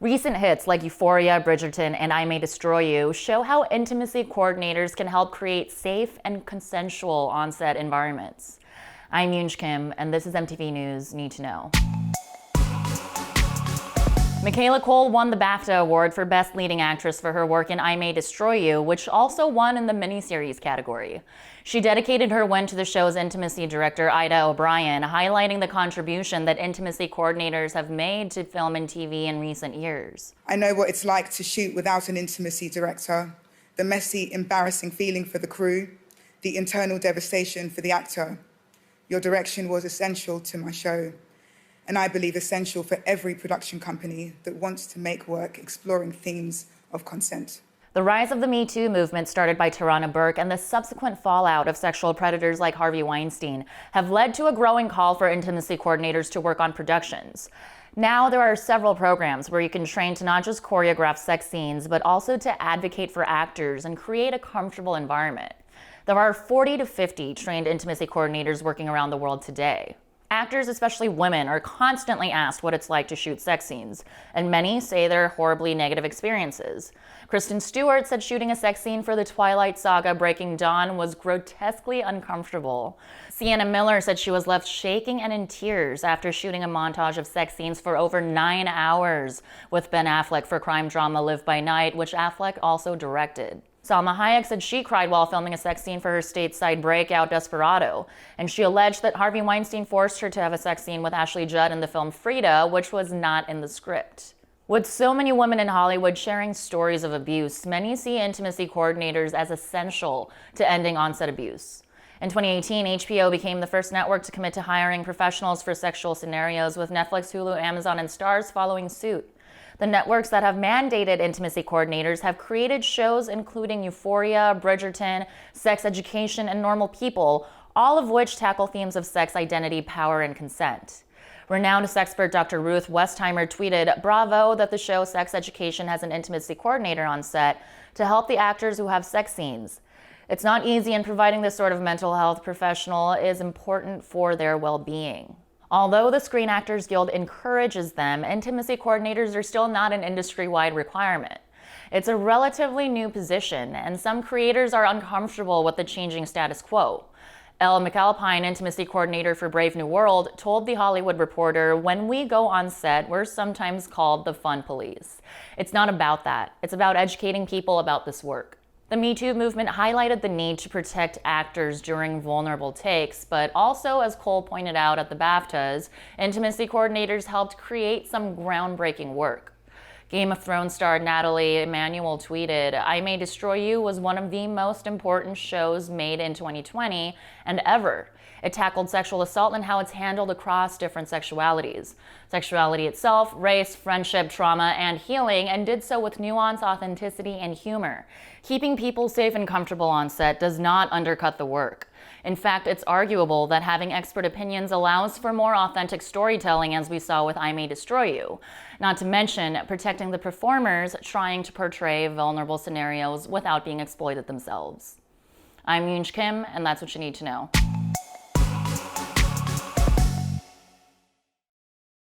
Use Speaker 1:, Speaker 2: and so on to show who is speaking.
Speaker 1: Recent hits like Euphoria, Bridgerton, and I May Destroy You show how intimacy coordinators can help create safe and consensual on-set environments. I'm Yoonj Kim, and this is MTV News Need to Know. Michaela Coel won the BAFTA award for Best Leading Actress for her work in I May Destroy You, which also won in the miniseries category. She dedicated her win to the show's intimacy director, Ida O'Brien, highlighting the contribution that intimacy coordinators have made to film and TV in recent years.
Speaker 2: I know what it's like to shoot without an intimacy director, the messy, embarrassing feeling for the crew, the internal devastation for the actor. Your direction was essential to my show, and I believe essential for every production company that wants to make work exploring themes of consent.
Speaker 1: The rise of the Me Too movement, started by Tarana Burke, and the subsequent fallout of sexual predators like Harvey Weinstein have led to a growing call for intimacy coordinators to work on productions. Now there are several programs where you can train to not just choreograph sex scenes, but also to advocate for actors and create a comfortable environment. There are 40 to 50 trained intimacy coordinators working around the world today. Actors, especially women, are constantly asked what it's like to shoot sex scenes, and many say they're horribly negative experiences. Kristen Stewart said shooting a sex scene for the Twilight Saga Breaking Dawn was grotesquely uncomfortable. Sienna Miller said she was left shaking and in tears after shooting a montage of sex scenes for over 9 hours with Ben Affleck for crime drama Live by Night, which Affleck also directed. Salma Hayek said she cried while filming a sex scene for her stateside breakout Desperado, and she alleged that Harvey Weinstein forced her to have a sex scene with Ashley Judd in the film Frida, which was not in the script. With so many women in Hollywood sharing stories of abuse, many see intimacy coordinators as essential to ending on-set abuse. In 2018, HBO became the first network to commit to hiring professionals for sexual scenarios, with Netflix, Hulu, Amazon, and Starz following suit. The networks that have mandated intimacy coordinators have created shows including Euphoria, Bridgerton, Sex Education, and Normal People, all of which tackle themes of sex identity, power, and consent. Renowned sexpert Dr. Ruth Westheimer tweeted, "Bravo that the show Sex Education has an intimacy coordinator on set to help the actors who have sex scenes. It's not easy, and providing this sort of mental health professional is important for their well-being." Although the Screen Actors Guild encourages them, intimacy coordinators are still not an industry-wide requirement. It's a relatively new position, and some creators are uncomfortable with the changing status quo. Elle McAlpine, intimacy coordinator for Brave New World, told The Hollywood Reporter, "When we go on set, we're sometimes called the fun police. It's not about that. It's about educating people about this work." The Me Too movement highlighted the need to protect actors during vulnerable takes, but also, as Cole pointed out at the BAFTAs, intimacy coordinators helped create some groundbreaking work. Game of Thrones star Natalie Emmanuel tweeted, "I May Destroy You was one of the most important shows made in 2020 and ever. It tackled sexual assault and how it's handled across different sexualities. Sexuality itself, race, friendship, trauma, and healing, and did so with nuance, authenticity, and humor. Keeping people safe and comfortable on set does not undercut the work. In fact, it's arguable that having expert opinions allows for more authentic storytelling, as we saw with I May Destroy You. Not to mention protecting the performers trying to portray vulnerable scenarios without being exploited themselves." I'm Yoonj Kim, and that's what you need to know.